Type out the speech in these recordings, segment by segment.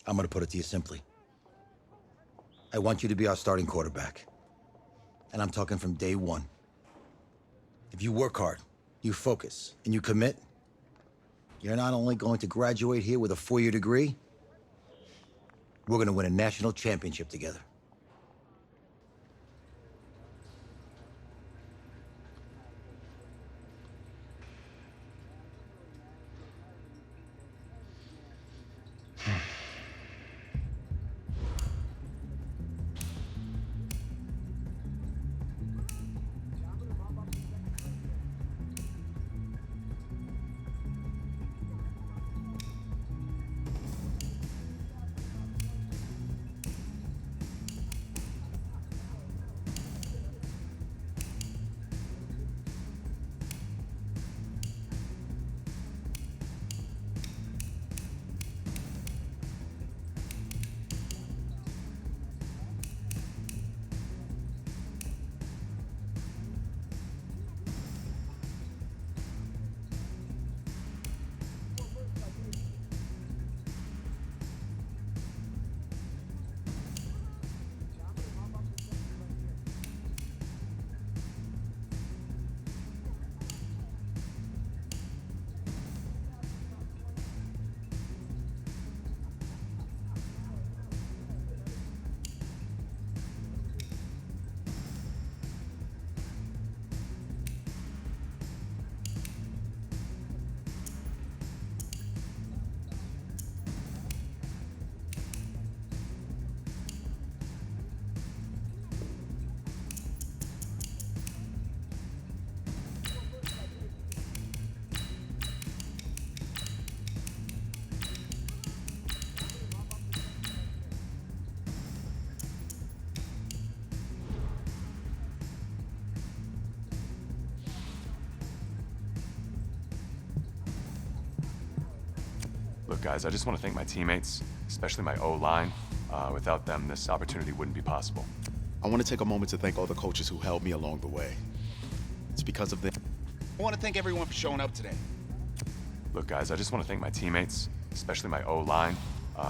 I'm gonna put it to you simply. I want you to be our starting quarterback. And I'm talking from day one. If you work hard, you focus, and you commit, you're not only going to graduate here with a 4-year degree, we're gonna win a national championship together. Look, guys, I just want to thank my teammates, especially my O-line. Without them, this opportunity wouldn't be possible. I want to take a moment to thank all the coaches who helped me along the way. It's because of them. I want to thank everyone for showing up today. Look, guys, I just want to thank my teammates, especially my O-line.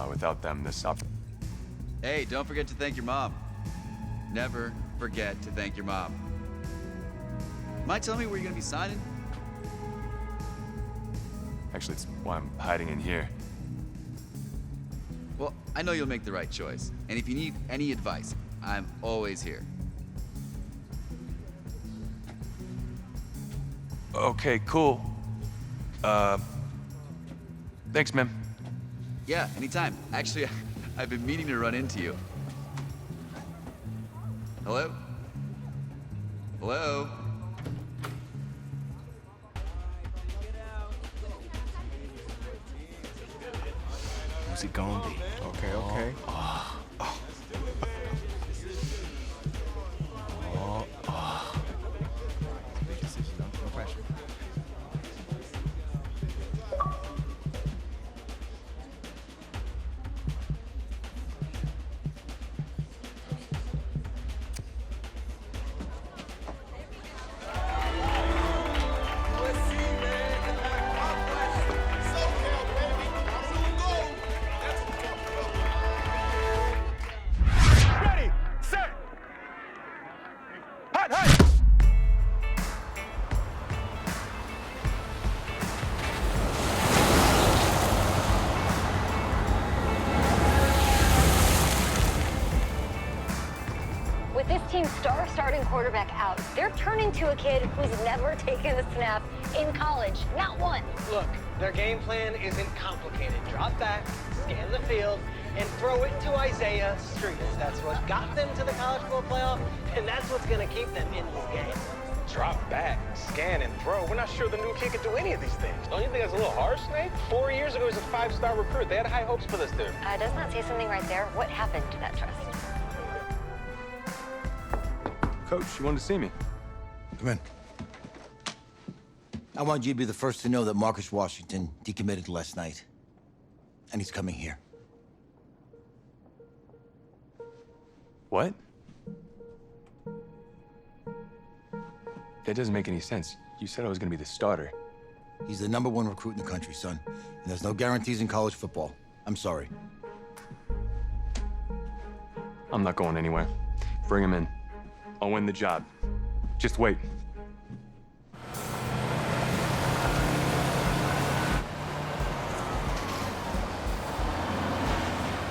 Without them, this Hey, don't forget to thank your mom. Never forget to thank your mom. Mind telling me where you're going to be signing? Actually, it's why I'm hiding in here. Well, I know you'll make the right choice. And if you need any advice, I'm always here. Okay, cool. Thanks, man. Yeah, anytime. Actually, I've been meaning to run into you. Hello? Hello? Who's it gonna be? Okay. Big decision, no pressure. With this team's star starting quarterback out, they're turning to a kid who's never taken a snap in college, not one. Look, their game plan isn't complicated. Drop back, scan the field, and throw it to Isaiah Street. That's what got them to the college football playoff, and that's what's going to keep them in this game. Drop back, scan, and throw. We're not sure the new kid can do any of these things. Don't you think that's a little harsh, Snake? 4 years ago, he was a 5-star recruit. They had high hopes for this dude. Does not say something right there. What happened to that trust? Coach, you wanted to see me? Come in. I want you to be the first to know that Marcus Washington decommitted last night. And he's coming here. What? That doesn't make any sense. You said I was gonna be the starter. He's the #1 recruit in the country, son. And there's no guarantees in college football. I'm sorry. I'm not going anywhere. Bring him in. I'll win the job. Just wait.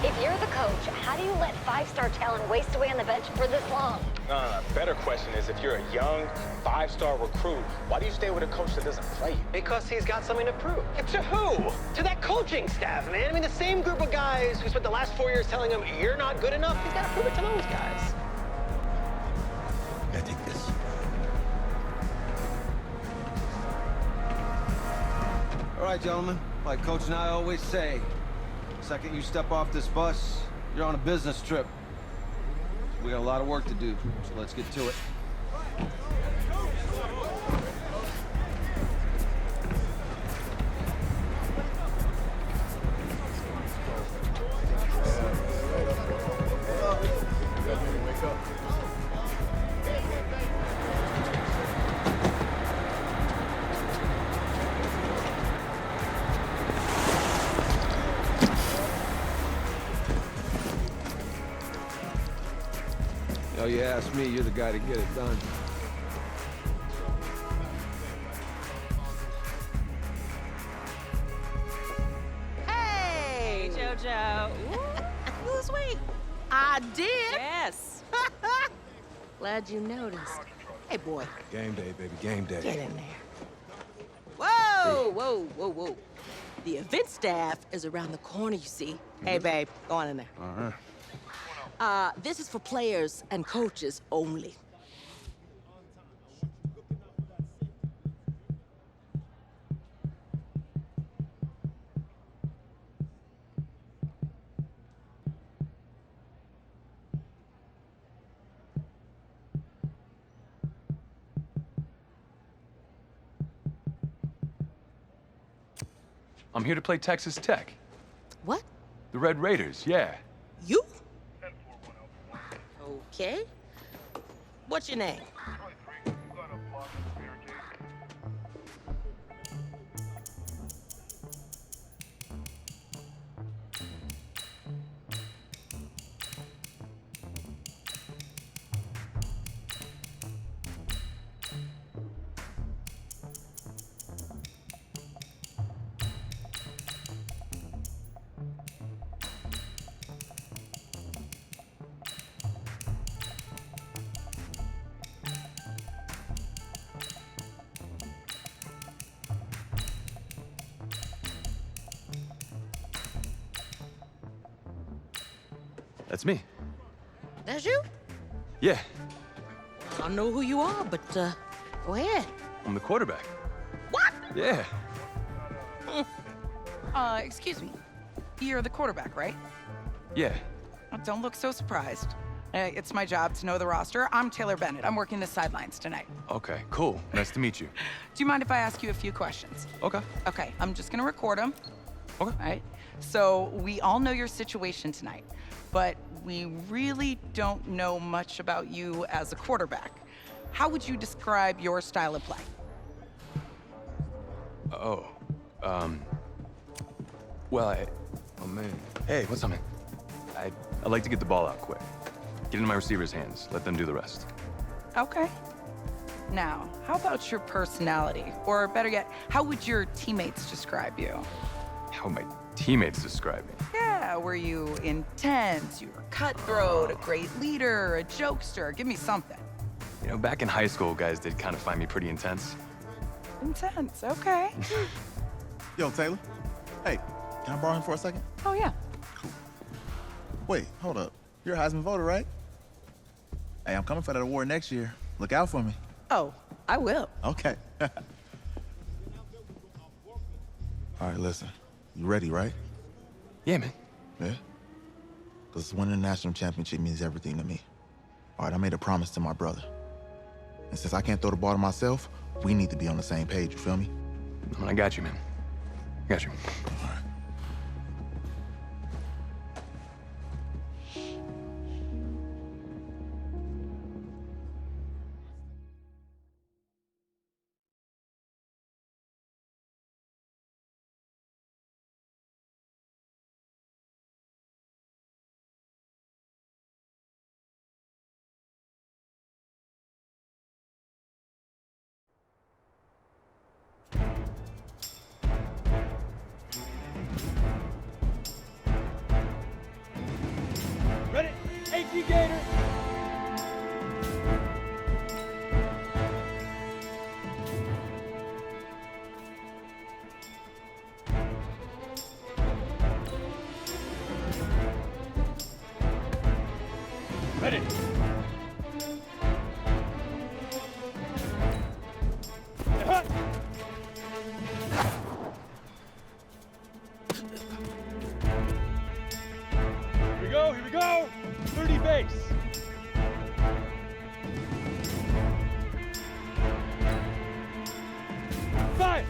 If you're the coach, how do you let five-star talent waste away on the bench for this long? No. Better question is, if you're a young, five-star recruit, why do you stay with a coach that doesn't play you? Because he's got something to prove. To who? To that coaching staff, man. I mean, the same group of guys who spent the last 4 years telling him, you're not good enough, he's got to prove it to those guys. Yeah, take this. All right, gentlemen. Like Coach and I always say, the second you step off this bus, you're on a business trip. We got a lot of work to do, so let's get to it. Oh, you ask me, you're the guy to get it done. Hey, JoJo. Ooh, lose weight. I did. Yes. Glad you noticed. Hey, boy. Game day, baby, game day. Get in there. Whoa. The event staff is around the corner, you see. Hey, babe, go on in there. All right. This is for players and coaches only. I'm here to play Texas Tech. What? The Red Raiders, yeah. You? Okay. What's your name? That's me. That's you? Yeah, I don't know who you are, but go ahead. I'm the quarterback. What? Yeah. Excuse me. You're the quarterback, right? Yeah. Oh, don't look so surprised. It's my job to know the roster. I'm Taylor Bennett. I'm working the sidelines tonight. Okay, cool. Nice to meet you. Do you mind if I ask you a few questions? Okay. Okay, I'm just gonna record them. Okay. All right? So we all know your situation tonight, but we really don't know much about you as a quarterback. How would you describe your style of play? Oh, oh man. Hey, what's up, man? I like to get the ball out quick. Get into my receivers' hands. Let them do the rest. Okay. Now, how about your personality? Or better yet, how would your teammates describe you? How would my teammates describe me? Yeah, were you intense? You were cutthroat, a great leader, a jokester? Give me something. You know, back in high school, guys did kind of find me pretty intense. Intense, okay. Yo, Taylor. Hey, can I borrow him for a second? Oh, yeah. Wait, hold up. You're a Heisman voter, right? Hey, I'm coming for that award next year. Look out for me. Oh, I will. Okay. All right, listen. You ready, right? Yeah, man. Yeah? Because winning the national championship means everything to me. All right, I made a promise to my brother. And since I can't throw the ball to myself, we need to be on the same page, you feel me? I got you, man. Got you. All right. Ready. Hut. Here we go. 30 base. Five.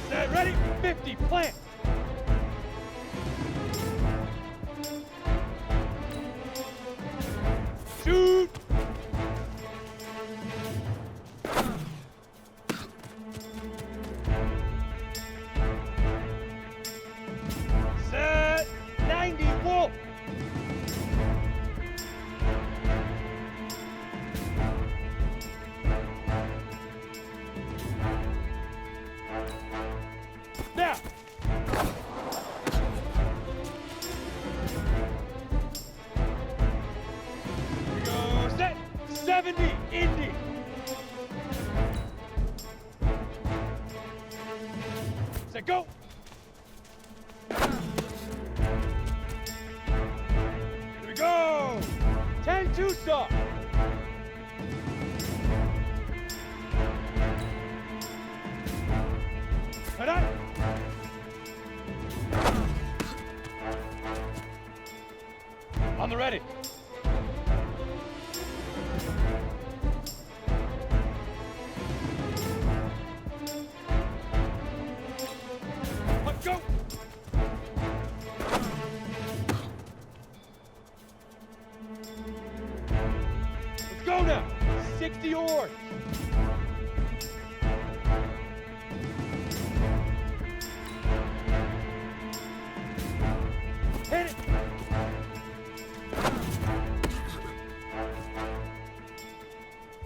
Set, ready, 50, plant. Shoot. Set, 90, wolf. Now. Here we go, set, 70, Indy. Set, go. Here we go. 10, 2 stop. Head up. On the ready. Let's go. Let's go now. 60 oars. Hit it.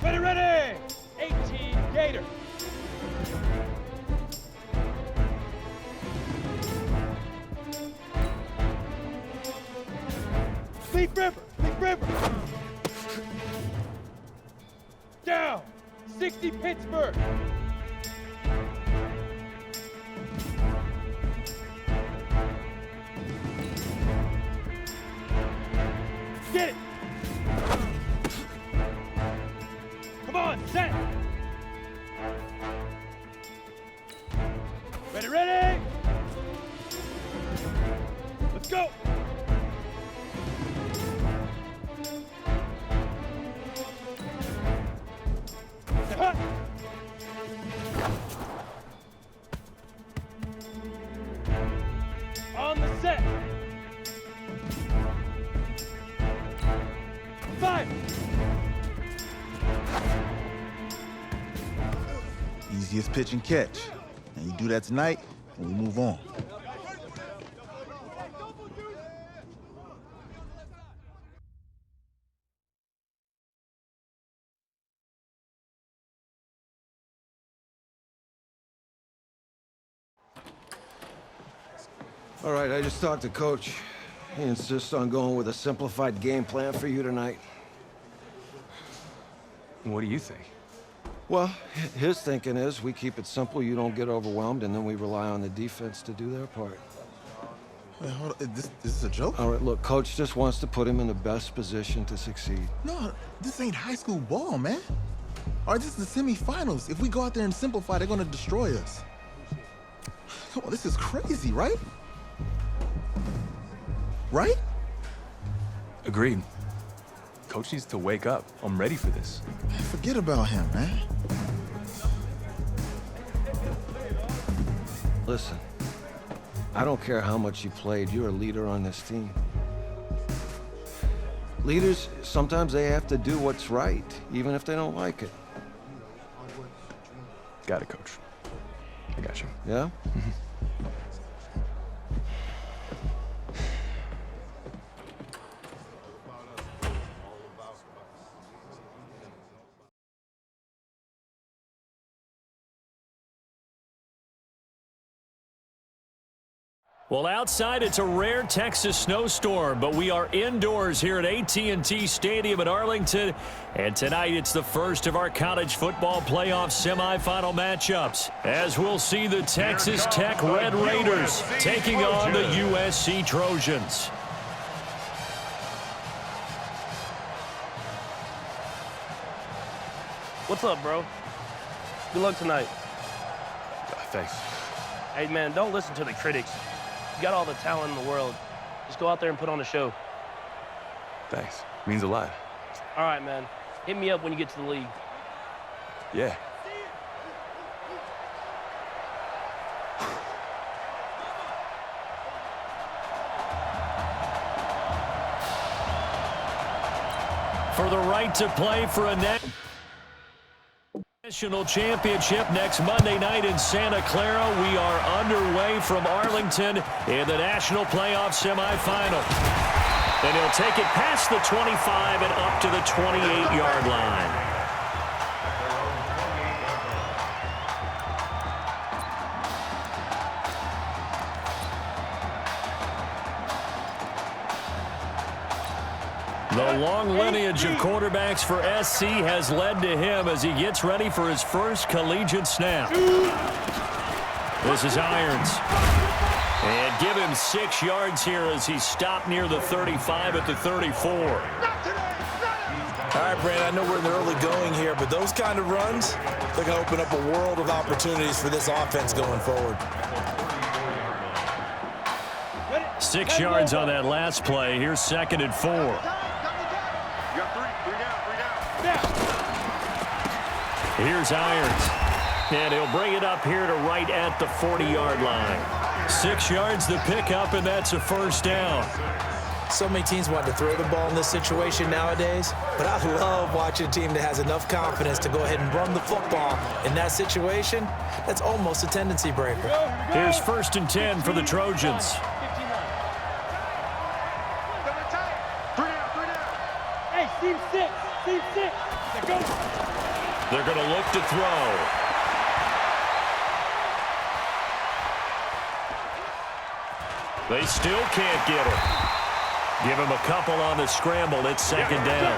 Ready, ready. 18 Gator. Leaf River, Leaf River. Down. 60 Pittsburgh. Get it. Come on, set. Ready, ready. Let's go. Hut. On the set. 5. Easiest pitch and catch. And you do that tonight, and we move on. All right, I just talked to Coach. He insists on going with a simplified game plan for you tonight. What do you think? Well, his thinking is we keep it simple, you don't get overwhelmed, and then we rely on the defense to do their part. Wait, hold on. This is a joke? All right, look, Coach just wants to put him in the best position to succeed. No, this ain't high school ball, man. All right, this is the semifinals. If we go out there and simplify, they're gonna destroy us. Come on, this is crazy, right? Right? Agreed. Coach needs to wake up. I'm ready for this. Man, forget about him, man. Listen, I don't care how much you played, you're a leader on this team. Leaders, sometimes they have to do what's right, even if they don't like it. Got it, Coach. I got you. Yeah? Well, outside, it's a rare Texas snowstorm, but we are indoors here at AT&T Stadium in Arlington. And tonight, it's the first of our college football playoff semifinal matchups, as we'll see the Texas Tech Red Raiders taking on the USC Trojans. What's up, bro? Good luck tonight. Thanks. Hey, man, don't listen to the critics. You got all the talent in the world. Just go out there and put on a show. Thanks. Means a lot. All right, man. Hit me up when you get to the league. Yeah. For the right to play for a national championship next Monday night in Santa Clara. We are underway from Arlington in the national playoff semifinal. And he'll take it past the 25 and up to the 28-yard line. The long lineage of quarterbacks for SC has led to him as he gets ready for his first collegiate snap. This is Irons. And give him 6 yards here as he stopped near the 35 at the 34. All right, Brandon, I know we're in the early going here, but those kind of runs, they're going to open up a world of opportunities for this offense going forward. 6 yards on that last play. Here's 2nd and 4. Here's Irons. And he'll bring it up here to right at the 40-yard line. 6 yards the pickup, and that's a first down. So many teams want to throw the ball in this situation nowadays, but I love watching a team that has enough confidence to go ahead and run the football. In that situation, that's almost a tendency breaker. Here's 1st and 10 for the Trojans. Hey, team 6. Team 6. Go. They're going to look to throw. They still can't get him. Give him a couple on the scramble. It's 2nd down.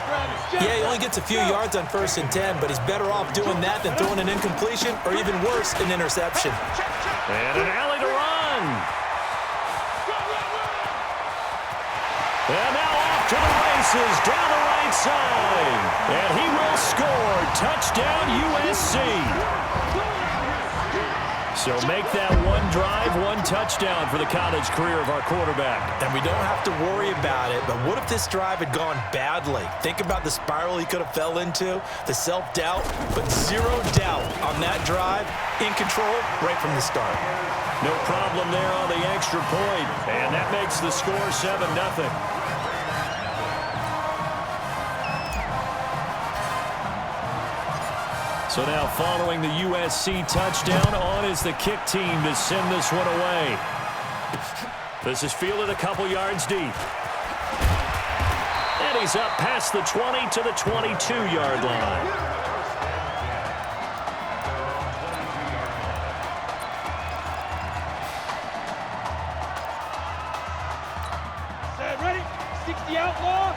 Yeah, he only gets a few yards on 1st and 10, but he's better off doing that than throwing an incompletion or even worse, an interception. And an alley to run. And now off to the races down the right side. And he will score. Touchdown, USC. So make that one drive, one touchdown for the college career of our quarterback. And we don't have to worry about it, but what if this drive had gone badly? Think about the spiral he could have fell into, the self-doubt, but 0 doubt on that drive, in control right from the start. No problem there on the extra point, and that makes the score 7-0. So now following the USC touchdown, on is the kick team to send this one away. This is fielded a couple yards deep. And he's up past the 20 to the 22-yard line. Set, ready? 60 outlaw.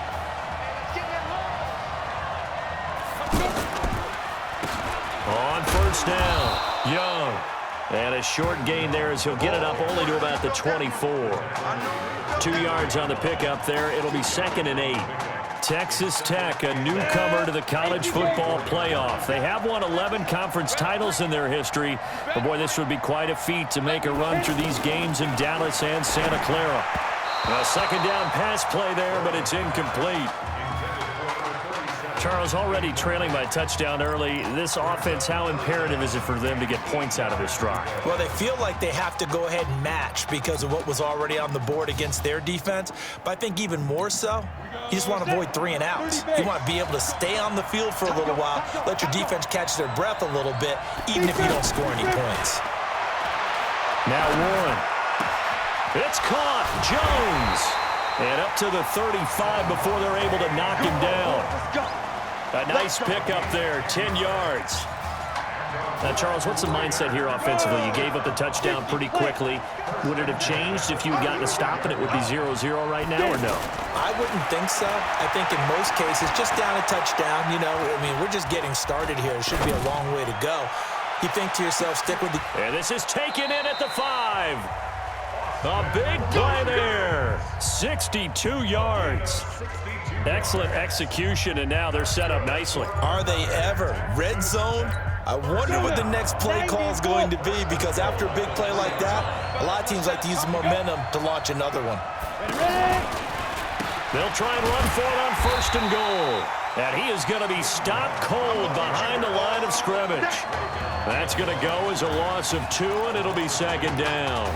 On 1st down, Young. And a short gain there as he'll get it up only to about the 24. 2 yards on the pickup there. It'll be 2nd and 8. Texas Tech, a newcomer to the college football playoff. They have won 11 conference titles in their history. But, boy, this would be quite a feat to make a run through these games in Dallas and Santa Clara. A 2nd down pass play there, but it's incomplete. Charles, already trailing by a touchdown early. This offense, how imperative is it for them to get points out of this drive? Well, they feel like they have to go ahead and match because of what was already on the board against their defense. But I think even more so, you just want to avoid 3 and outs. You want to be able to stay on the field for a little while, let your defense catch their breath a little bit, even if you don't score any points. Now Warren. It's caught. Jones. And up to the 35 before they're able to knock him down. A nice pickup there, 10 yards. Charles, what's the mindset here offensively? You gave up the touchdown pretty quickly. Would it have changed if you had gotten a stop and it would be 0-0 right now, or no? I wouldn't think so. I think in most cases, just down a touchdown, you know, I mean, we're just getting started here. It should be a long way to go. You think to yourself, stick with the... And this is taken in at the 5. A big play there. 62 yards. Excellent execution, and now they're set up nicely. Are they ever? Red zone? I wonder what the next play call is going to be, because after a big play like that, a lot of teams like to use the momentum to launch another one. They'll try and run for it on 1st and goal. And he is going to be stopped cold behind the line of scrimmage. That's going to go as a loss of 2, and it'll be 2nd down.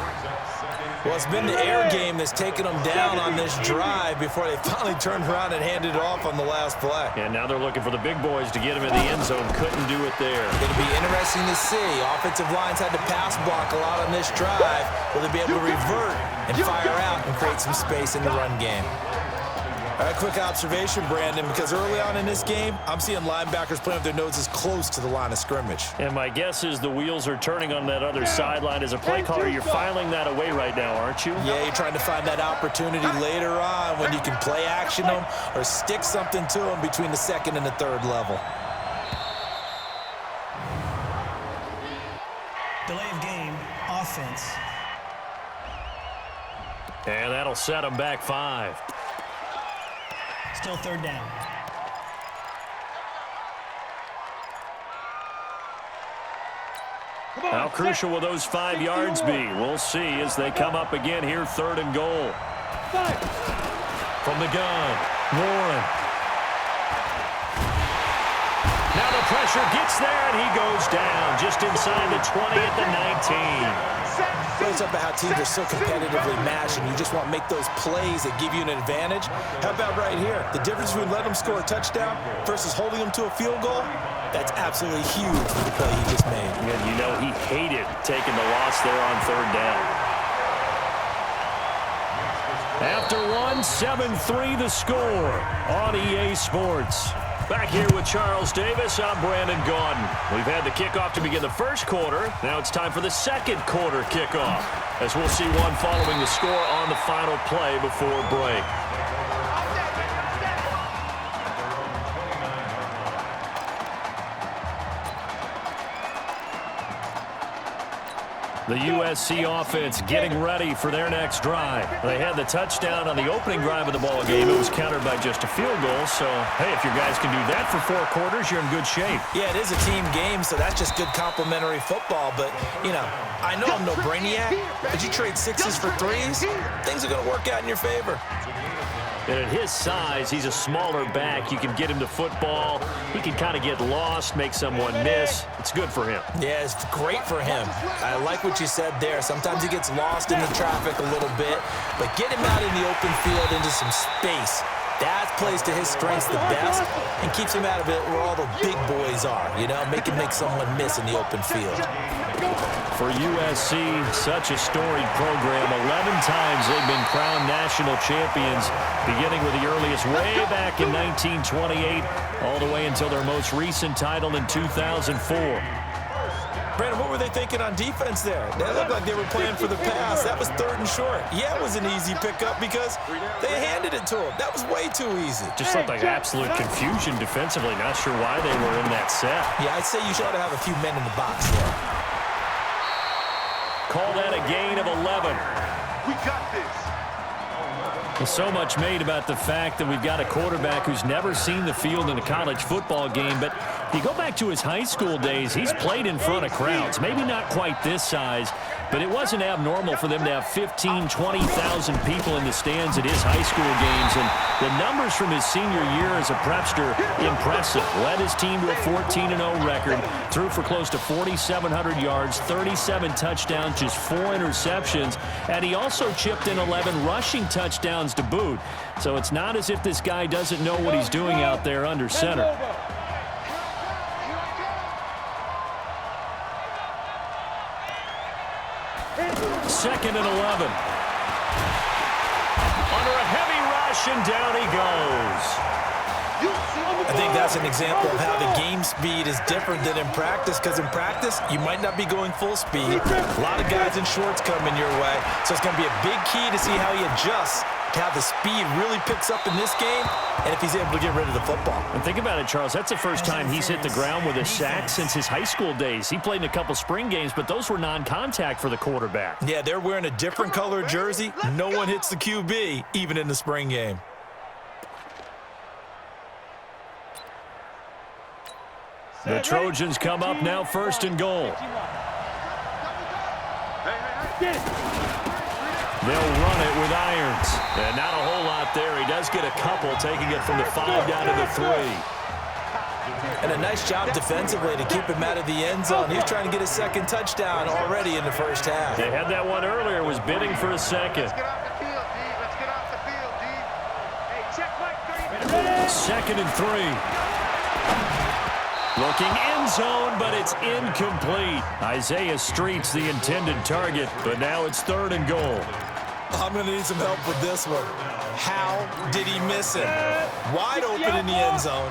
Well, it's been the air game that's taken them down on this drive before they finally turned around and handed it off on the last play. And now they're looking for the big boys to get him in the end zone. Couldn't do it there. It'll be interesting to see. Offensive lines had to pass block a lot on this drive. Will they be able to revert and fire out and create some space in the run game? All right, quick observation, Brandon, because early on in this game, I'm seeing linebackers playing with their noses close to the line of scrimmage. And my guess is the wheels are turning on that other sideline. As a play caller, you're filing that away right now, aren't you? Yeah, you're trying to find that opportunity later on when you can play action them or stick something to them between the 2nd and the 3rd level. Delay of game, offense. And that'll set them back 5. Still 3rd down. How crucial will those 5 yards be? We'll see as they come up again here, 3rd and goal. From the gun, Warren. Now the pressure gets there, and he goes down just inside the 20 at the 19. Shows up about how teams are so competitively matched, and you just want to make those plays that give you an advantage. How about right here? The difference between letting them score a touchdown versus holding them to a field goal, that's absolutely huge for the play he just made. And you know he hated taking the loss there on 3rd down. After 1, 7-3 the score on EA Sports. Back here with Charles Davis, I'm Brandon Gaudin. We've had the kickoff to begin the 1st quarter. Now it's time for the 2nd quarter kickoff, as we'll see one following the score on the final play before break. The USC offense getting ready for their next drive. They had the touchdown on the opening drive of the ball game. It was countered by just a field goal. So, hey, if your guys can do that for 4 quarters, you're in good shape. Yeah, it is a team game, so that's just good complimentary football. But, you know, I know I'm no brainiac, but you trade 6s for 3s, things are going to work out in your favor. And at his size, he's a smaller back. You can get him to football. He can kind of get lost, make someone miss. It's good for him. Yeah, it's great for him. I like what you said there. Sometimes he gets lost in the traffic a little bit, but get him out in the open field into some space. That plays to his strengths the best and keeps him out of it where all the big boys are, you know, make someone miss in the open field. For USC, such a storied program. 11 times they've been crowned national champions, beginning with the earliest way back in 1928, all the way until their most recent title in 2004. Brandon, what were they thinking on defense there? They looked like they were playing for the pass. That was 3rd and short. Yeah, it was an easy pickup because they handed it to him. That was way too easy. Just looked like absolute confusion defensively. Not sure why they were in that set. Yeah, I'd say you should have a few men in the box there. Call that a gain of 11. We got this. So much made about the fact that we've got a quarterback who's never seen the field in a college football game, but you go back to his high school days, he's played in front of crowds, maybe not quite this size, but it wasn't abnormal for them to have 15, 20,000 people in the stands at his high school games, and the numbers from his senior year as a prepster, impressive. Led his team to a 14-0 record, threw for close to 4,700 yards, 37 touchdowns, just 4 interceptions, and he also chipped in 11 rushing touchdowns to boot. So it's not as if this guy doesn't know what he's doing out there under center. Second and 11. Under a heavy rush, and down he goes. I think that's an example of how the game speed is different than in practice, because in practice, you might not be going full speed. A lot of guys in shorts coming your way, so it's going to be a big key to see how he adjusts to how the speed really picks up in this game and if he's able to get rid of the football. And think about it, Charles. That's the first time he's hit the ground with a sack since his high school days. He played in a couple spring games, but those were non-contact for the quarterback. Yeah, they're wearing a different color jersey. No one hits the QB, even in the spring game. The Trojans come up now, 1st and goal. They'll run it with irons. And not a whole lot there. He does get a couple, taking it from the 5 down to the 3. And a nice job defensively to keep him out of the end zone. He's trying to get his 2nd touchdown already in the first half. They had that one earlier, was bidding for a 2nd. 2nd and 3. Looking end zone, but it's incomplete. Isaiah Street's the intended target, but now it's 3rd and goal. I'm going to need some help with this one. How did he miss it? Wide open in the end zone.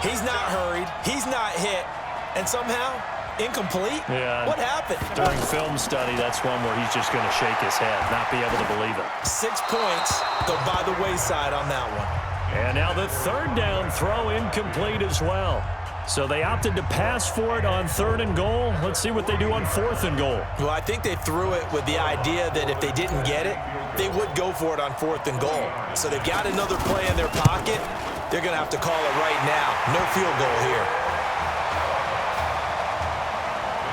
He's not hurried. He's not hit. And somehow, incomplete? Yeah. What happened? During film study, that's one where he's just going to shake his head, not be able to believe it. 6 points go by the wayside on that one. And now the 3rd down throw incomplete as well. So they opted to pass for it on 3rd and goal. Let's see what they do on 4th and goal. Well, I think they threw it with the idea that if they didn't get it, they would go for it on 4th and goal. So they've got another play in their pocket. They're going to have to call it right now. No field goal here.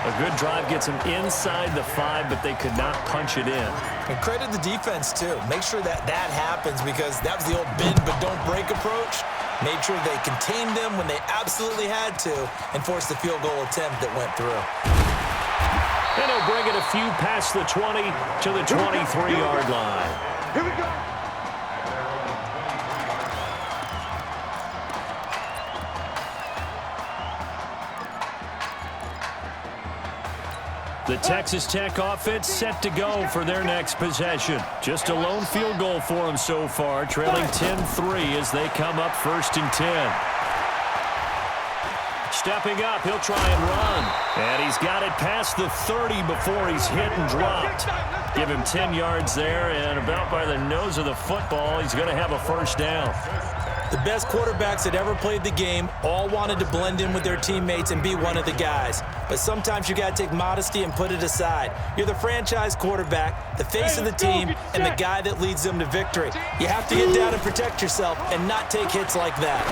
A good drive gets them inside the 5, but they could not punch it in. And credit the defense, too. Make sure that happens, because that was the old bend but don't break approach. Made sure they contained them when they absolutely had to and forced the field goal attempt that went through. And he'll bring it a few past the 20 to the 23-yard line. Here we go. The Texas Tech offense set to go for their next possession. Just a lone field goal for them so far, trailing 10-3 as they come up 1st and 10. Stepping up, he'll try and run. And he's got it past the 30 before he's hit and dropped. Give him 10 yards there, and about by the nose of the football, he's going to have a 1st down. The best quarterbacks that ever played the game all wanted to blend in with their teammates and be one of the guys. But sometimes you got to take modesty and put it aside. You're the franchise quarterback, the face of the team, and the guy that leads them to victory. You have to get down and protect yourself and not take hits like that.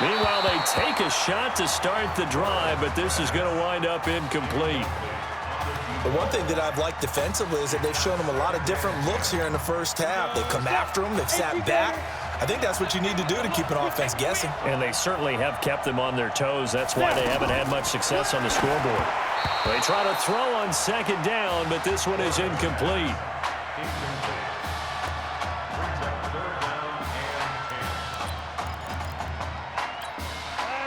Meanwhile, they take a shot to start the drive, but this is going to wind up incomplete. The one thing that I've liked defensively is that they've shown them a lot of different looks here in the first half. They've come after them. They've sat back. I think that's what you need to do to keep an offense guessing. And they certainly have kept them on their toes. That's why they haven't had much success on the scoreboard. They try to throw on 2nd down, but this one is incomplete.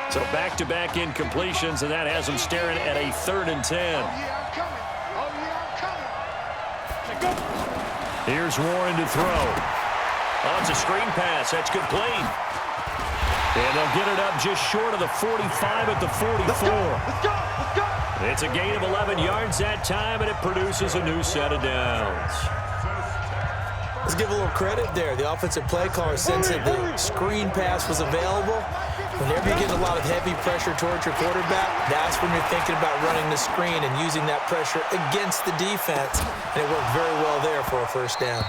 So back-to-back incompletions, and that has them staring at a 3rd and 10. Here's Warren to throw. Oh, it's a screen pass. That's complete. And they'll get it up just short of the 45 at the 44. Let's go. It's a gain of 11 yards that time, and it produces a new set of downs. Let's give a little credit there. The offensive play caller sensed that the screen pass was available. Whenever you get a lot of heavy pressure towards your quarterback, that's when you're thinking about running the screen and using that pressure against the defense. And it worked very well there for a 1st down.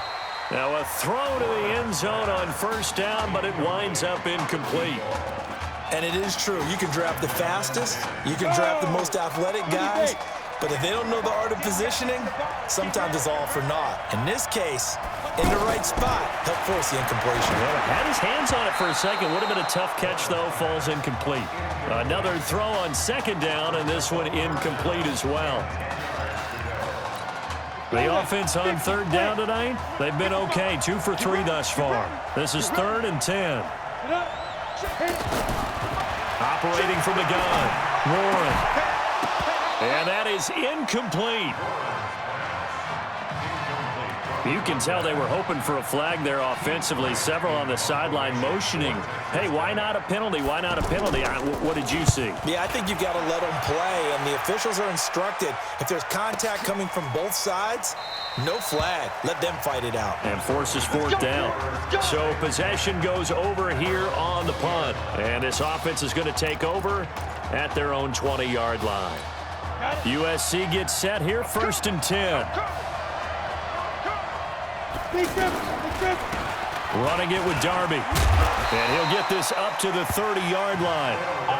Now a throw to the end zone on 1st down, but it winds up incomplete. And it is true. You can draft the fastest. You can draft the most athletic guys. But if they don't know the art of positioning, sometimes it's all for naught. In this case, in the right spot, help force the incompletion. Well, had his hands on it for a second. Would have been a tough catch, though. Falls incomplete. Another throw on 2nd down, and this one incomplete as well. The offense on 3rd down tonight, they've been okay. 2 for 3 thus far. This is 3rd and 10. Operating from the gun, Warren. And that is incomplete. You can tell they were hoping for a flag there offensively. Several on the sideline motioning, hey, why not a penalty? Why not a penalty? What did you see? Yeah, I think you've got to let them play, and the officials are instructed. If there's contact coming from both sides, no flag. Let them fight it out. And forces fourth down. So possession goes over here on the punt. And this offense is going to take over at their own 20-yard line. USC gets set here, 1st and 10. Running it with Darby. And he'll get this up to the 30-yard line.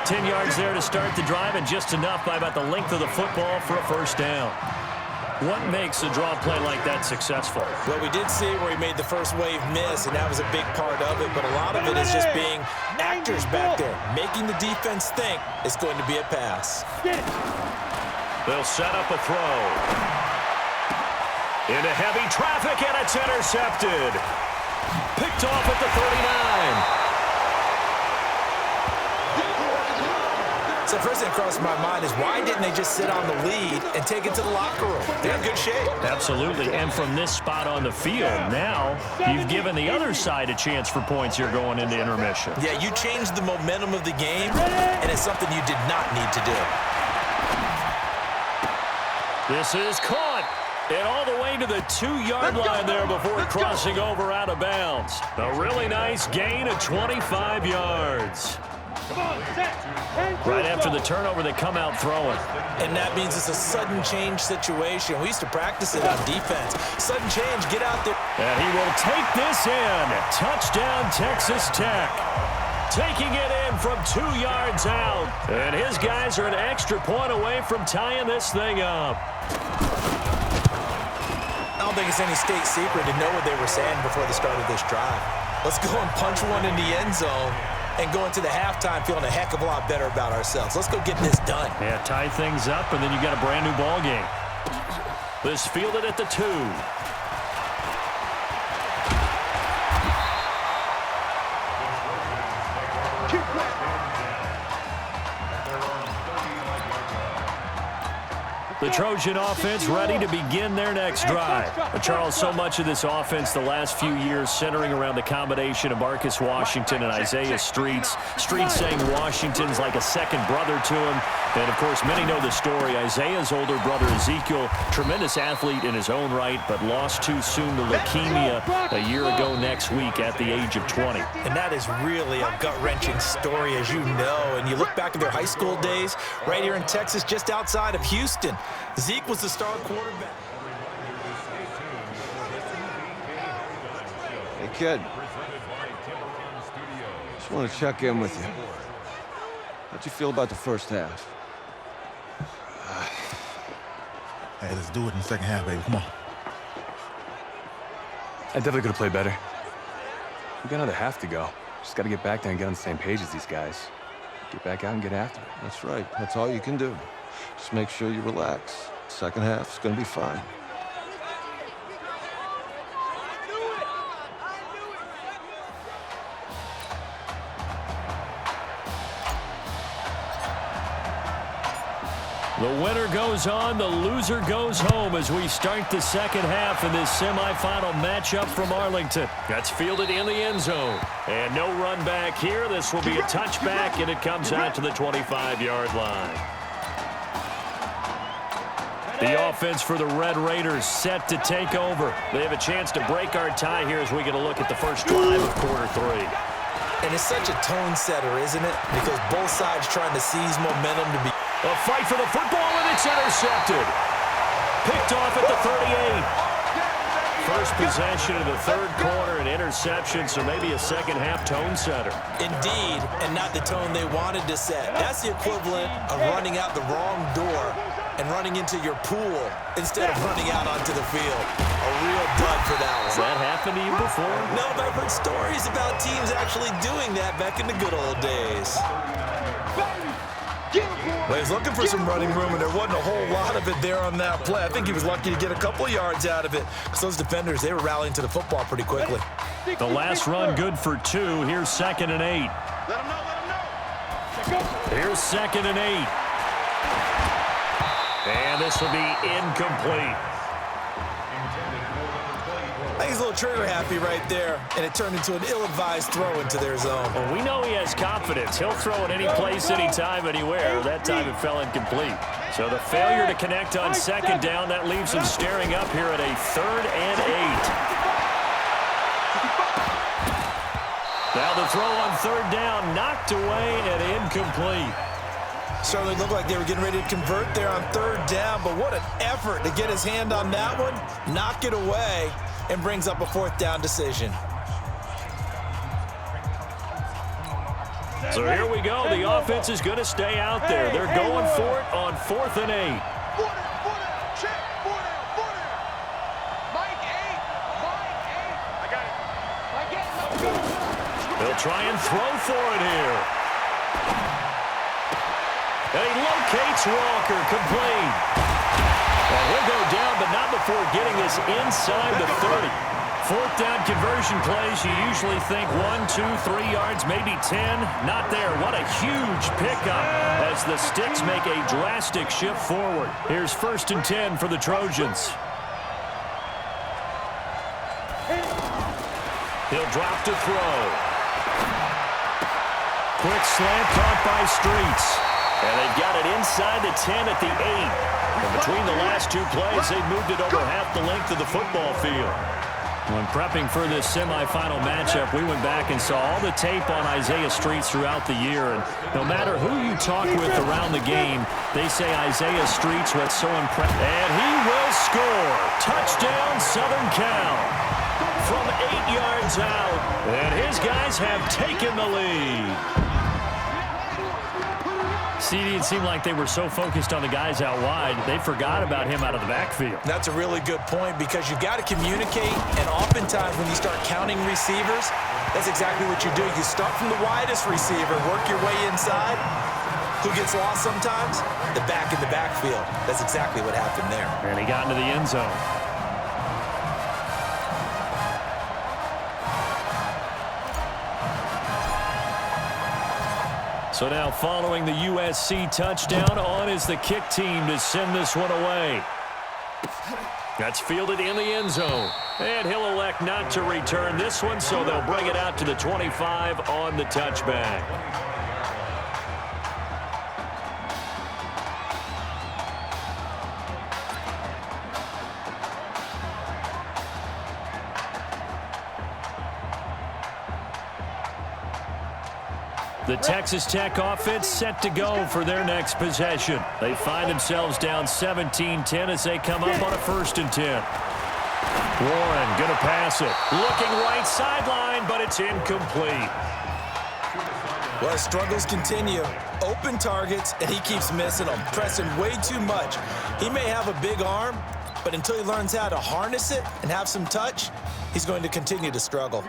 10 yards there to start the drive, and just enough by about the length of the football for a first down. What makes a draw play like that successful? Well, we did see where he made the first wave miss, and that was a big part of it, but a lot of it is just being actors back there, making the defense think it's going to be a pass. They'll set up a throw. Into heavy traffic, and it's intercepted. Picked off at the 39. So first thing that crossed my mind is why didn't they just sit on the lead and take it to the locker room? They're in good shape. Absolutely, and from this spot on the field, now you've given the other side a chance for points here going into intermission. Yeah, you changed the momentum of the game, and it's something you did not need to do. This is caught. And all the way to the 2-yard line there before crossing over out of bounds. A really nice gain of 25 yards. Right after the turnover, they come out throwing. And that means it's a sudden change situation. We used to practice it on defense. Sudden change, get out there. And he will take this in. Touchdown, Texas Tech. Taking it in from 2 yards out. And his guys are an extra point away from tying this thing up. I don't think it's any state secret to know what they were saying before the start of this drive. Let's go and punch one in the end zone and go into the halftime feeling a heck of a lot better about ourselves. Let's go get this done. Yeah, tie things up, and then you got a brand new ball game. This fielded at the 2. The Trojan offense ready to begin their next drive. But Charles, so much of this offense the last few years centering around the combination of Marcus Washington and Isaiah Streets. Streets saying Washington's like a second brother to him. And, of course, many know the story. Isaiah's older brother, Ezekiel, tremendous athlete in his own right, but lost too soon to leukemia a year ago next week at the age of 20. And that is really a gut-wrenching story, as you know. And you look back at their high school days, right here in Texas, just outside of Houston. Zeke was the star quarterback. Hey, kid. Just want to check in with you. How'd you feel about the first half? Hey, let's do it in the second half, baby. Come on. I definitely could have played better. We got another half to go. Just got to get back there and get on the same page as these guys. Get back out and get after it. That's right. That's all you can do. Just make sure you relax. Second half's gonna be fine. The winner goes on, the loser goes home as we start the second half in this semifinal matchup from Arlington. That's fielded in the end zone. And no run back here. This will be a touchback, and it comes out to the 25-yard line. The offense for the Red Raiders set to take over. They have a chance to break our tie here as we get a look at the first drive of quarter 3. And it's such a tone setter, isn't it? Because both sides trying to seize momentum to be... A fight for the football, and it's intercepted. Picked off at the 38. First possession of the third quarter, an interception, so maybe a second-half tone setter. Indeed, and not the tone they wanted to set. That's the equivalent of running out the wrong door and running into your pool instead of running out onto the field. A real dud for that one. Has that happened to you before? No, but I've heard stories about teams actually doing that back in the good old days. Well, he was looking for some running room, and there wasn't a whole lot of it there on that play. I think he was lucky to get a couple yards out of it, because those defenders, they were rallying to the football pretty quickly. The last run good for 2. Here's 2nd and 8. Let him know. Here's 2nd and 8. And this will be incomplete. trigger happy right there, and it turned into an ill-advised throw into their zone. Well, we know he has confidence. He'll throw it any place, anytime, anywhere. That time it fell incomplete. So the failure to connect on second down, that leaves him staring up here at a 3rd and 8. Now the throw on 3rd down, knocked away and incomplete. Certainly looked like they were getting ready to convert there on 3rd down, but what an effort to get his hand on that one, knock it away, and brings up a 4th down decision. So here we go. The offense is going to stay out there. They're going for it on 4th and 8. They'll try and throw for it here. And he locates Walker, complete. And he'll go down, but not before getting this inside the 30. 4th down conversion plays, you usually think 1, 2, 3 yards, maybe 10. Not there. What a huge pickup as the Sticks make a drastic shift forward. Here's 1st and 10 for the Trojans. He'll drop to throw. Quick slant caught by Streets. And they've got it inside the 10 at the 8. And between the last 2 plays, they've moved it over half the length of the football field. When prepping for this semifinal matchup, we went back and saw all the tape on Isaiah Streets throughout the year. And no matter who you talk with around the game, they say Isaiah Streets was so impressive. And he will score. Touchdown, Southern Cal. From 8 yards out. And his guys have taken the lead. CD, it seemed like they were so focused on the guys out wide, they forgot about him out of the backfield. That's a really good point because you've got to communicate, and oftentimes when you start counting receivers, that's exactly what you do. You start from the widest receiver, work your way inside. Who gets lost sometimes? The back in the backfield. That's exactly what happened there. And he got into the end zone. So now following the USC touchdown, on is the kick team to send this one away. That's fielded in the end zone. And he'll elect not to return this one, so they'll bring it out to the 25 on the touchback. The Texas Tech offense set to go for their next possession. They find themselves down 17-10 as they come up on a 1st and 10. Warren gonna pass it. Looking right sideline, but it's incomplete. Well, struggles continue. Open targets, and he keeps missing them, pressing way too much. He may have a big arm, but until he learns how to harness it and have some touch, he's going to continue to struggle.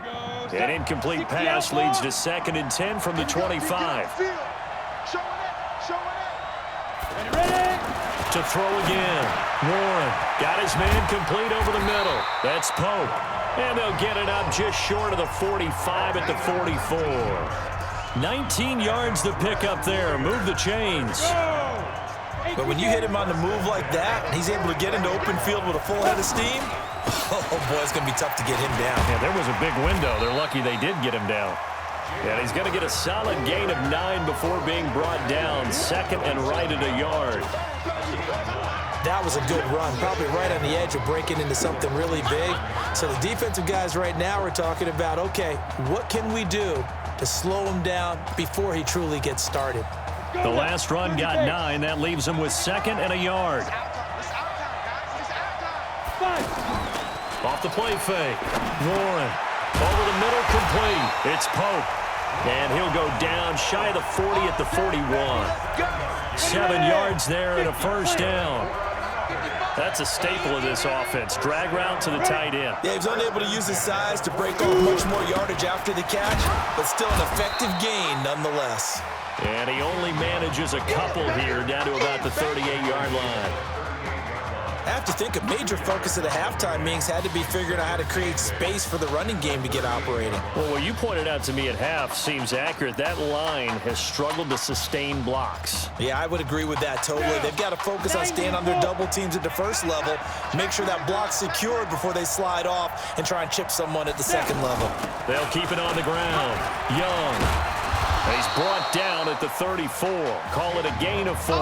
An incomplete pass leads to 2nd and 10 from the 25. To throw again. Warren got his man complete over the middle. That's Pope. And they'll get it up just short of the 45 at the 44. 19 yards the pick up there. Move the chains. But when you hit him on the move like that, and he's able to get into open field with a full head of steam, oh, boy, it's going to be tough to get him down. Yeah, there was a big window. They're lucky they did get him down. And he's going to get a solid gain of 9 before being brought down. 2nd and right at a yard. That was a good run, probably right on the edge of breaking into something really big. So the defensive guys right now are talking about, okay, what can we do to slow him down before he truly gets started? The last run got 9. That leaves him with 2nd and a yard. Off the play fake. Warren over the middle, complete. It's Pope. And he'll go down shy of the 40 at the 41. 7 yards there and a 1st down. That's a staple of this offense. Drag route to the tight end. Yeah, he's unable to use his size to break off much more yardage after the catch, but still an effective gain nonetheless. And he only manages a couple here down to about the 38-yard line. I have to think a major focus of the halftime meetings had to be figuring out how to create space for the running game to get operating. Well, what you pointed out to me at half seems accurate. That line has struggled to sustain blocks. Yeah, I would agree with that totally. They've got to focus on staying on their double teams at the first level, make sure that block's secured before they slide off and try and chip someone at the second level. They'll keep it on the ground. Young. He's brought down at the 34. Call it a gain of 4.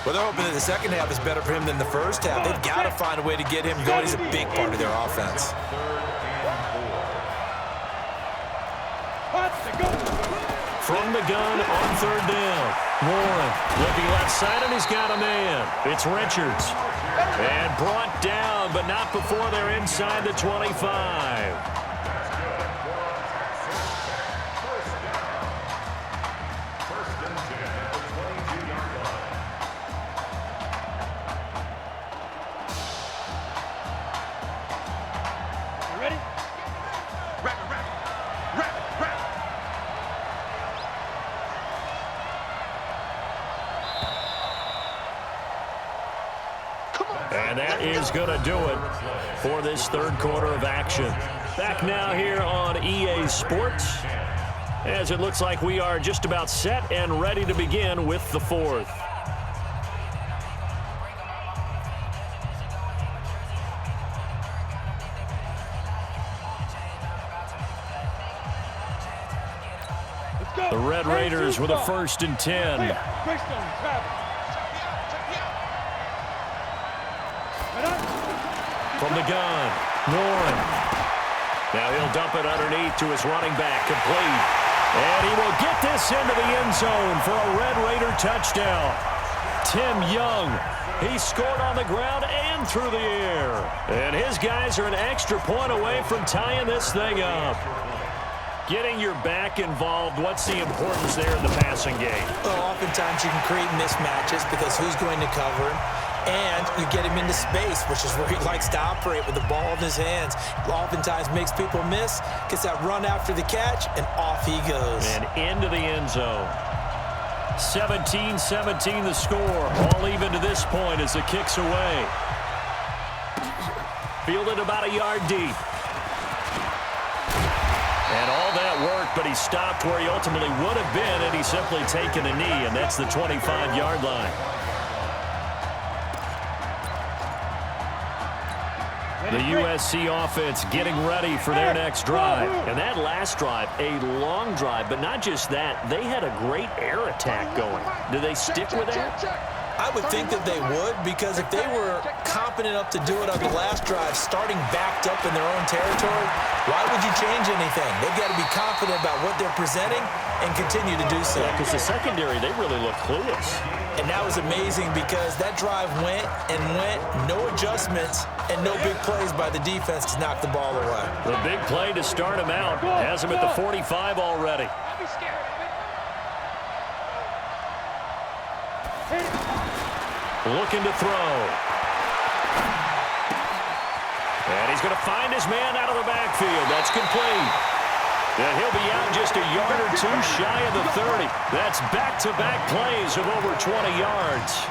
Well, they're hoping that the second half is better for him than the first half. They've got to find a way to get him going. He's a big part of their offense. From the gun on third down. Warren looking left side, and he's got a man. It's Richards. And brought down, but not before they're inside the 25. And that is going to do it for this third quarter of action. Back now here on EA Sports, as it looks like we are just about set and ready to begin with the fourth. The Red Raiders with a 1st and 10. From the gun, Warren. Now he'll dump it underneath to his running back, complete. And he will get this into the end zone for a Red Raider touchdown. Tim Young, he scored on the ground and through the air. And his guys are an extra point away from tying this thing up. Getting your back involved, what's the importance there in the passing game? Well, oftentimes you can create mismatches because who's going to cover him? And you get him into space, which is where he likes to operate with the ball in his hands. Oftentimes makes people miss, gets that run after the catch, and off he goes. And into the end zone. 17-17 the score. All even to this point as the kick's away. Fielded about a yard deep. And all that work, but he stopped where he ultimately would have been, and he's simply taken a knee, and that's the 25-yard line. The USC offense getting ready for their next drive. And that last drive, a long drive, but not just that. They had a great air attack going. Do they stick with that? I would think that they would, because if they were confident enough to do it on the last drive, starting backed up in their own territory, why would you change anything? They've got to be confident about what they're presenting and continue to do so. Yeah, because the secondary, they really look clueless. And that was amazing because that drive went and went, no adjustments, and no big plays by the defense to knock the ball away. The big play to start him out has him at the 45 already. Looking to throw. And he's going to find his man out of the backfield. That's complete. And he'll be out just a yard or two shy of the 30. That's back-to-back plays of over 20 yards.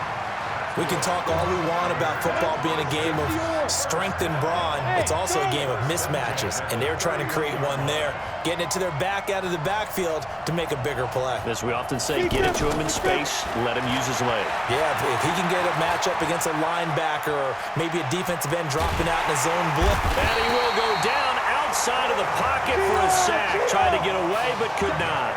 We can talk all we want about football being a game of strength and brawn. It's also a game of mismatches, and they're trying to create one there, getting it to their back out of the backfield to make a bigger play. As we often say, get it to him in space, let him use his leg. Yeah, if he can get a matchup against a linebacker or maybe a defensive end dropping out in a zone blitz. And he will go down outside of the pocket for a sack. Tried to get away, but could not.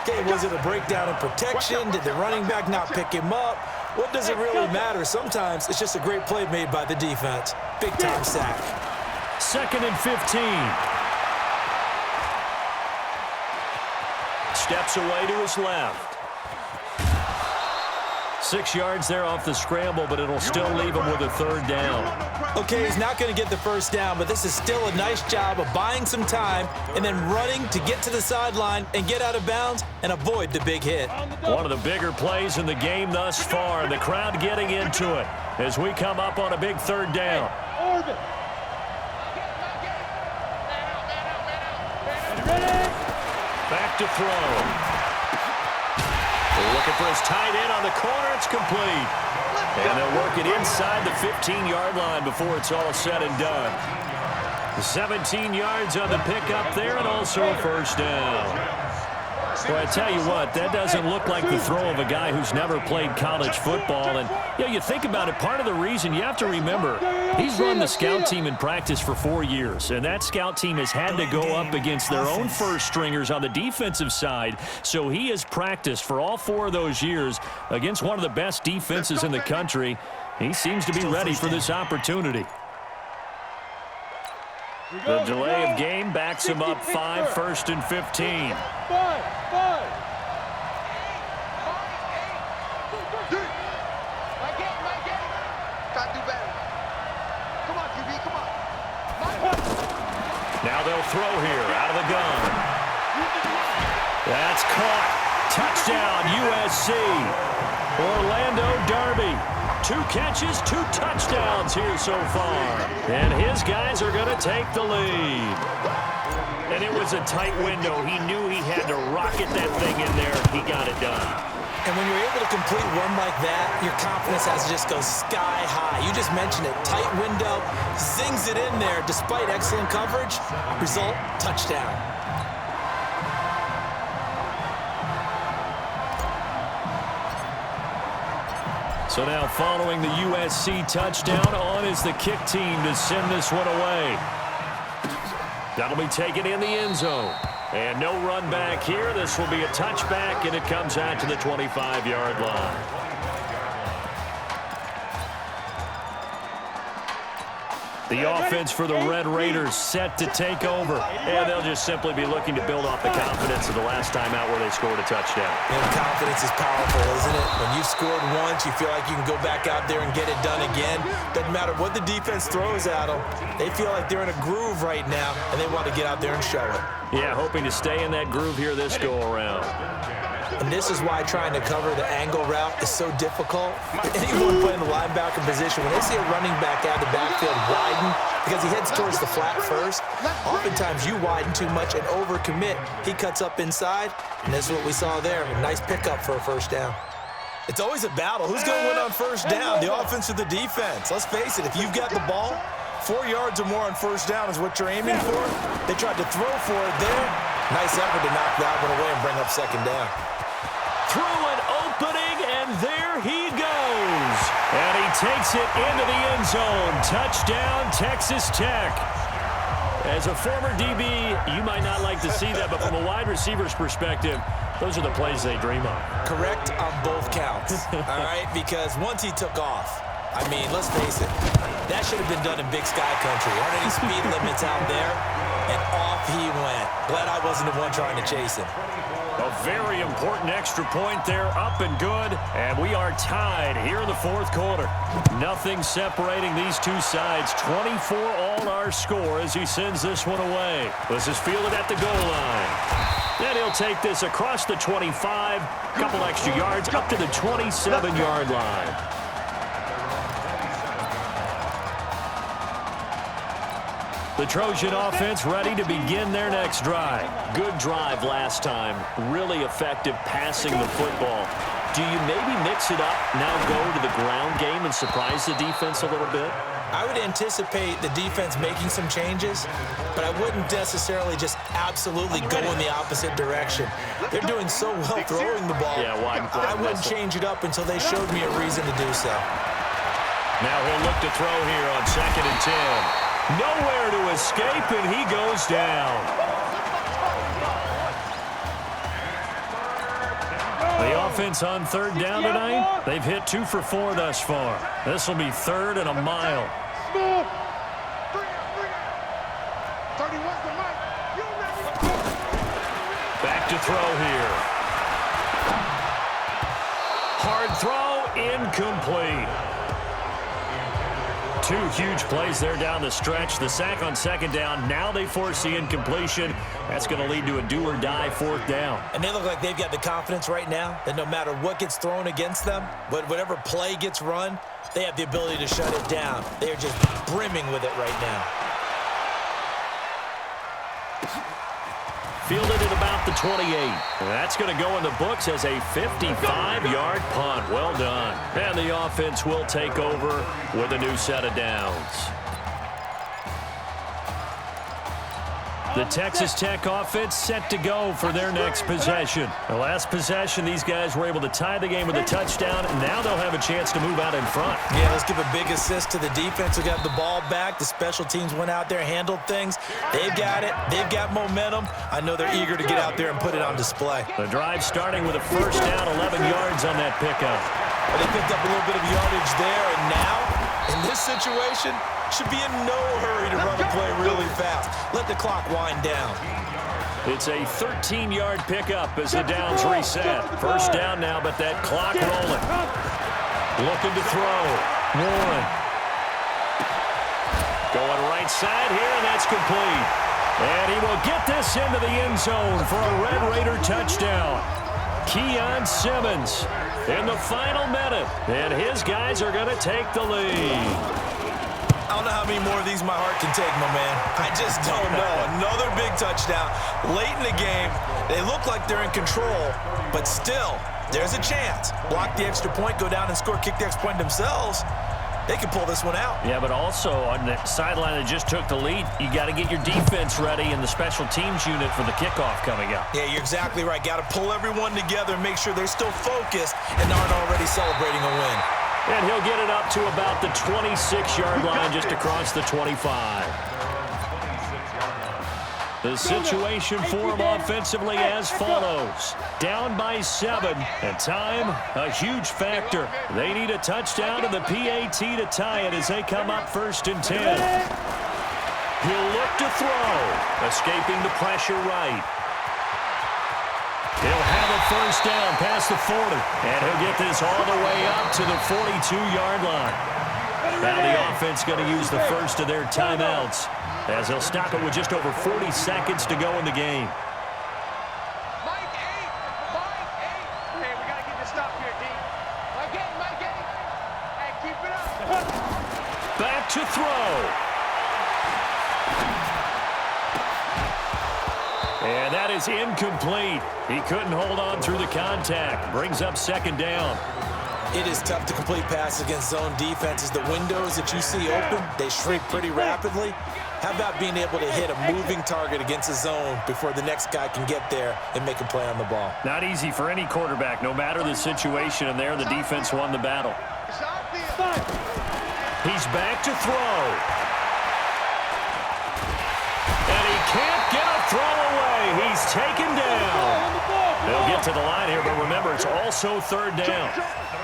Okay, was it a breakdown in protection? Did the running back not pick him up? What does it really matter? Sometimes it's just a great play made by the defense. Big-time sack. 2nd and 15. Steps away to his left. 6 yards there off the scramble, but it'll still leave him with a 3rd down. Okay, he's not going to get the first down, but this is still a nice job of buying some time and then running to get to the sideline and get out of bounds and avoid the big hit. One of the bigger plays in the game thus far, and the crowd getting into it as we come up on a big 3rd down. Back to throw. Looking for his tight end on the corner. It's complete. And they'll work it inside the 15-yard line before it's all said and done. 17 yards on the pickup there and also a first down. Well, I tell you what, that doesn't look like the throw of a guy who's never played college football. And, you think about it, part of the reason you have to remember, he's run the scout team in practice for 4 years, and that scout team has had to go up against their own first stringers on the defensive side. So he has practiced for all 4 of those years against one of the best defenses in the country. He sees to be ready for this opportunity. The delay of game backs him up 5, 1st and 15. 5. Now they'll throw here out of the gun. That's caught. Touchdown, USC. Orlando Darby. 2 catches, 2 touchdowns here so far. And his guys are going to take the lead. And it was a tight window. He knew he had to rocket that thing in there. He got it done. And when you're able to complete one like that, your confidence has to just go sky high. You just mentioned it. Tight window, zings it in there despite excellent coverage. Result, touchdown. So now following the USC touchdown, on is the kick team to send this one away. That'll be taken in the end zone. And no run back here. This will be a touchback, and it comes out to the 25-yard line. The offense for the Red Raiders set to take over. And they'll just simply be looking to build off the confidence of the last time out where they scored a touchdown. And confidence is powerful, isn't it? When you've scored once, you feel like you can go back out there and get it done again. Doesn't matter what the defense throws at them. They feel like they're in a groove right now, and they want to get out there and show it. Yeah, hoping to stay in that groove here this go-around. And this is why trying to cover the angle route is so difficult. Anyone playing the linebacker position, when they see a running back out of the backfield widen, because he heads towards the flat first, oftentimes you widen too much and overcommit. He cuts up inside, and this is what we saw there. A nice pickup for a first down. It's always a battle. Who's going to win on first down, the offense or the defense? Let's face it, if you've got the ball, 4 yards or more on first down is what you're aiming for. They tried to throw for it there. Nice effort to knock that one away and bring up second down. Through an opening, and there he goes. And he takes it into the end zone. Touchdown, Texas Tech. As a former DB, you might not like to see that, but from a wide receiver's perspective, those are the plays they dream of. Correct on both counts, all right? Because once he took off, I mean, let's face it, that should have been done in Big Sky Country. Aren't any speed limits out there? And off he went. Glad I wasn't the one trying to chase him. A very important extra point there, up and good. And we are tied here in the fourth quarter. Nothing separating these two sides. 24 all our score as he sends this one away. This is fielded at the goal line. Then he'll take this across the 25, couple extra yards, up to the 27-yard line. The Trojan offense ready to begin their next drive. Good drive last time. Really effective passing the football. Do you maybe mix it up, now go to the ground game and surprise the defense a little bit? I would anticipate the defense making some changes, but I wouldn't necessarily just absolutely go in the opposite direction. They're doing so well throwing the ball. Yeah, I wouldn't change it up until they showed me a reason to do so. Now he'll look to throw here on 2nd and 10. Nowhere to escape, and he goes down. The offense on 3rd down tonight, they've hit 2 for 4 thus far. This will be 3rd and a mile. Back to throw here. Hard throw, incomplete. 2 huge plays there down the stretch. The sack on 2nd down. Now they force the incompletion. That's going to lead to a do-or-die 4th down. And they look like they've got the confidence right now that no matter what gets thrown against them, whatever play gets run, they have the ability to shut it down. They are just brimming with it right now. Fielded at about the 28. That's going to go in the books as a 55-yard punt. Well done. And the offense will take over with a new set of downs. The Texas Tech offense set to go for their next possession. The last possession, these guys were able to tie the game with a touchdown, and now they'll have a chance to move out in front. Yeah, let's give a big assist to the defense who got the ball back. The special teams went out there, handled things. They've got it. They've got momentum. I know they're eager to get out there and put it on display. The drive starting with a first down, 11 yards on that pickup. They picked up a little bit of yardage there, and now, in this situation, should be in no hurry to run the play really fast. Let the clock wind down. It's a 13-yard pickup as the downs reset. First down now, but that clock rolling. Looking to throw. Warren. Going right side here, and that's complete. And he will get this into the end zone for a Red Raider touchdown. Keon Simmons in the final minute, and his guys are going to take the lead. I don't know how many more of these my heart can take, my man. I just don't know. Another big touchdown late in the game. They look like they're in control, but still, there's a chance. Block the extra point, go down and score, kick the extra point themselves. They can pull this one out. Yeah, but also on the sideline that just took the lead, you got to get your defense ready and the special teams unit for the kickoff coming up. Yeah, you're exactly right. Got to pull everyone together and make sure they're still focused and aren't already celebrating a win. And he'll get it up to about the 26-yard line, just across the 25. The situation for him offensively as follows. Down by 7, and time, a huge factor. They need a touchdown and the PAT to tie it as they come up 1st and 10. He'll look to throw, escaping the pressure right. He'll have a first down past the 40, and he'll get this all the way up to the 42-yard line. Now the offense going to use the first of their timeouts as they'll stop it with just over 40 seconds to go in the game. Mike 8. Hey, we got to get this stop here, D. Mike 8. Hey, keep it up. Back to throw. And that is incomplete. He couldn't hold on through the contact. Brings up 2nd down. It is tough to complete passes against zone defenses. The windows that you see open, they shrink pretty rapidly. How about being able to hit a moving target against a zone before the next guy can get there and make a play on the ball? Not easy for any quarterback, no matter the situation. And there, the defense won the battle. He's back to throw. And he can't get a throw away. He's taken down. They'll get to the line here, but remember, it's also 3rd down.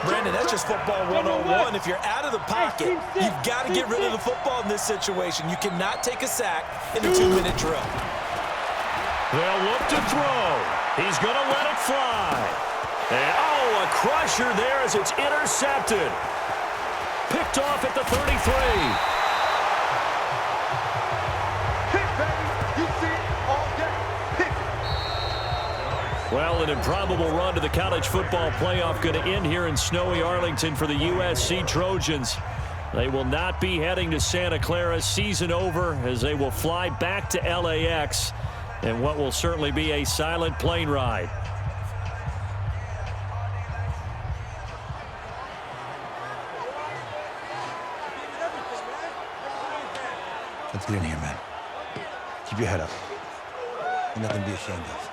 Brandon, that's just football 101. If you're out of the pocket, you've got to get rid of the football in this situation. You cannot take a sack in a 2-minute drill. They'll look to throw. He's going to let it fly. And, oh, a crusher there as it's intercepted. Picked off at the 33. Well, an improbable run to the college football playoff going to end here in snowy Arlington for the USC Trojans. They will not be heading to Santa Clara. Season over as they will fly back to LAX in what will certainly be a silent plane ride. Let's get in here, man. Keep your head up. Nothing to be ashamed of.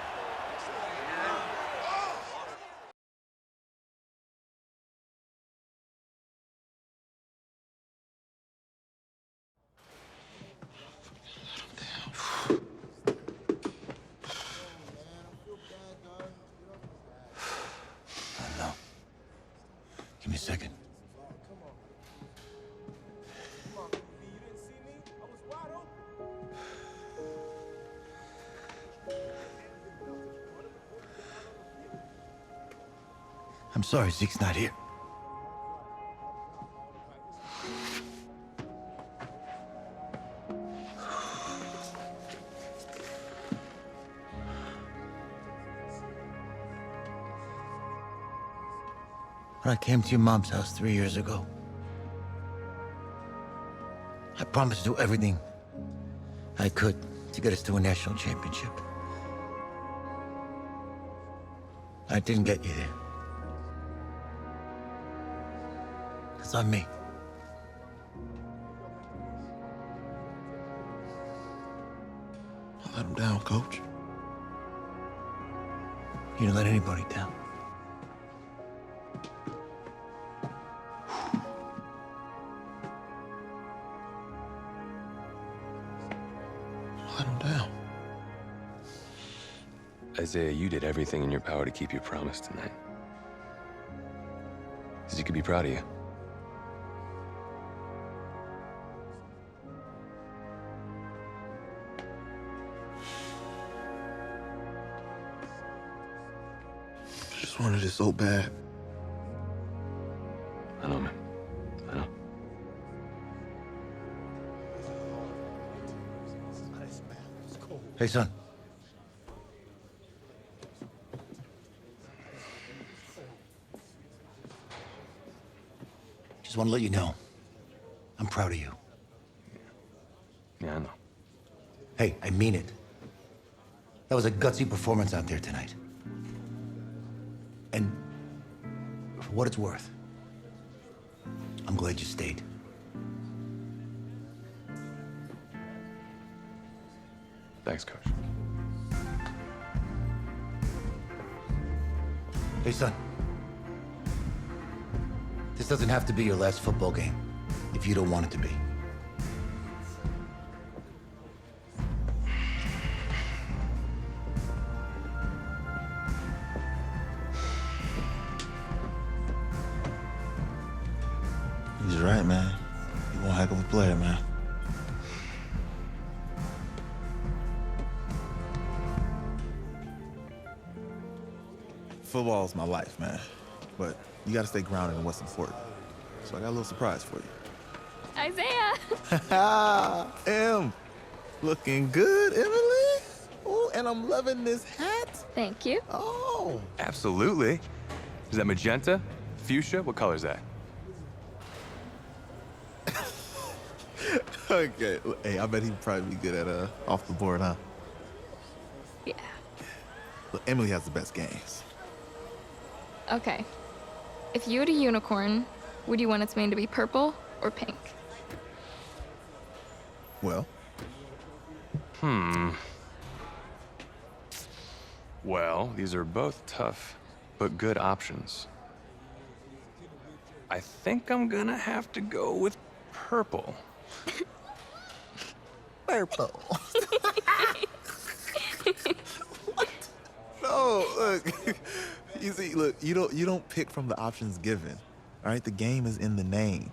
Give me a second. I'm sorry Zeke's not here. When I came to your mom's house 3 years ago, I promised to do everything I could to get us to a national championship. I didn't get you there. Because I'm me. I let him down, Coach. You didn't let anybody down. I let him down. Isaiah, you did everything in your power to keep your promise tonight. He could be proud of you. I just wanted it so bad. I know, man. I know. Hey, son. Just want to let you know, I'm proud of you. Yeah, I know. Hey, I mean it. That was a gutsy performance out there tonight. And for what it's worth, I'm glad you stayed. Thanks, Coach. Hey, son. This doesn't have to be your last football game if you don't want it to be. He's right, man. You're one heck of a player, man. Football's my life, man. But you gotta stay grounded in what's important. So I got a little surprise for you. Isaiah! Em, looking good, Emily. Oh, and I'm loving this hat. Thank you. Oh. Absolutely. Is that magenta? Fuchsia? What color is that? Okay. Hey, I bet he'd probably be good at off the board, huh? Yeah. Look, Emily has the best games. Okay. If you had a unicorn, would you want its mane to be purple or pink? Well. Well, these are both tough, but good options. I think I'm gonna have to go with purple. Purple. No, look. You see, look, you don't pick from the options given. All right, the game is in the name.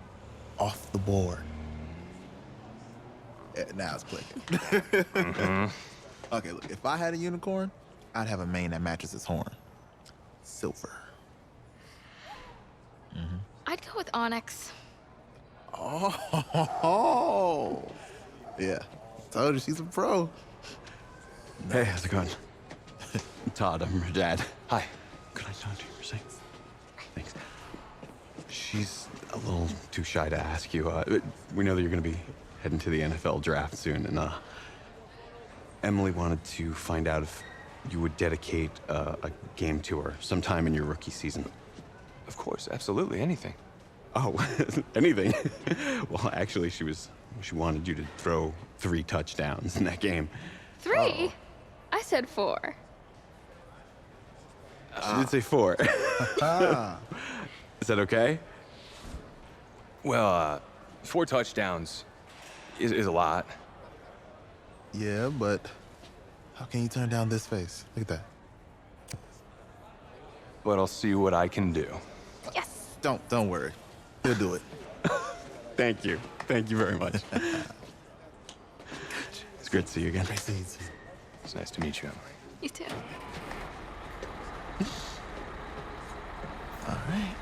Off the board. Now it's clicking. Okay, look, if I had a unicorn, I'd have a mane that matches its horn. Silver. I'd go with onyx. Oh, yeah. Told you she's a pro. Hey, how's it going? Todd, I'm her dad. Hi. Could I talk to you for a second? Thanks. She's a little too shy to ask you. We know that you're going to be heading to the NFL draft soon, and Emily wanted to find out if you would dedicate a game to her sometime in your rookie season. Of course, absolutely, anything. Oh, anything? Well, actually, she wanted you to throw 3 touchdowns in that game. 3? Oh. I said 4. She did say 4. Is that okay? Well, 4 touchdowns is a lot. Yeah, but how can you turn down this face? Look at that. But I'll see what I can do. Yes. Don't worry. He'll do it. Thank you. Thank you very much. It's great to see you again. It's nice to meet you, Emily. You too. All right.